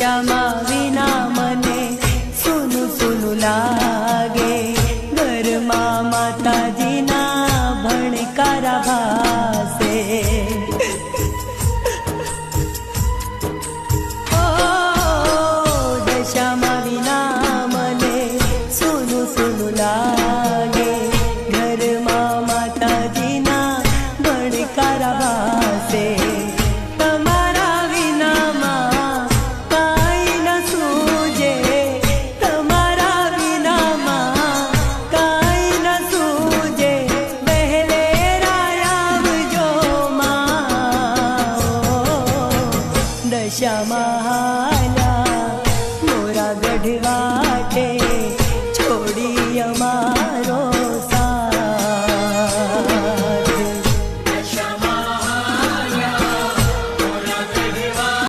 દશામાં વિના મને સૂનું સૂનું લાગે, ઘરમાં માતાજીના ભણકારા ભાસે. ઓ દશામાં વિના મને સૂનું સૂનું લાગે, ઘરમાં માતાજીના ભણકારા ભાસે. દશામાં